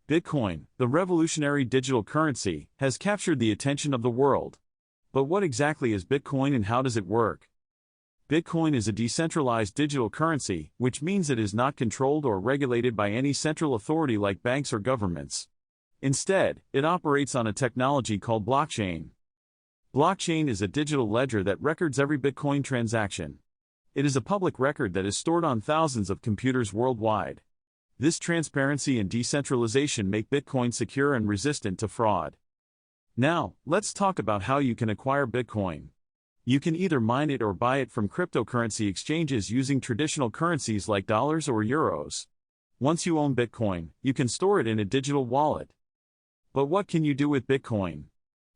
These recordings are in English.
Bitcoin, the revolutionary digital currency, has captured the attention of the world. But what exactly is Bitcoin and how does it work? Bitcoin is a decentralized digital currency, which means it is not controlled or regulated by any central authority like banks or governments. Instead, it operates on a technology called blockchain. Blockchain is a digital ledger that records every Bitcoin transaction. It is a public record that is stored on thousands of computers worldwide. This transparency and decentralization make Bitcoin secure and resistant to fraud. Now, let's talk about how you can acquire Bitcoin. You can either mine it or buy it from cryptocurrency exchanges using traditional currencies like dollars or euros. Once you own Bitcoin, you can store it in a digital wallet. But what can you do with Bitcoin?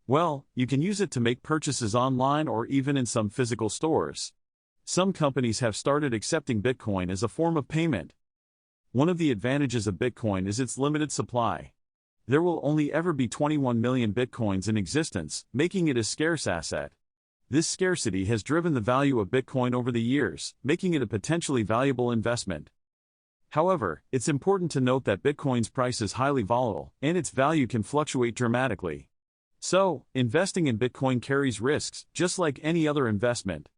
Well, you can use it to make purchases online or even in some physical stores. Some companies have started accepting Bitcoin as a form of payment. One of the advantages of Bitcoin is its limited supply. There will only ever be 21 million Bitcoins in existence, making it a scarce asset. This scarcity has driven the value of Bitcoin over the years, making it a potentially valuable investment. However, it's important to note that Bitcoin's price is highly volatile, and its value can fluctuate dramatically. So, investing in Bitcoin carries risks, just like any other investment.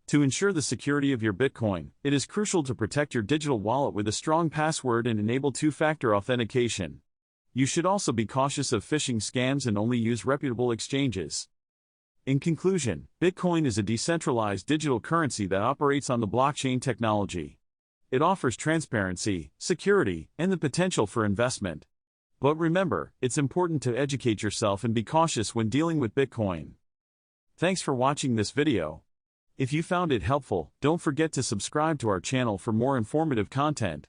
To ensure the security of your Bitcoin, it is crucial to protect your digital wallet with a strong password and enable two-factor authentication. You should also be cautious of phishing scams and only use reputable exchanges. In conclusion, Bitcoin is a decentralized digital currency that operates on the blockchain technology. It offers transparency, security, and the potential for investment. But remember, it's important to educate yourself and be cautious when dealing with Bitcoin. Thanks for watching this video. If you found it helpful, don't forget to subscribe to our channel for more informative content.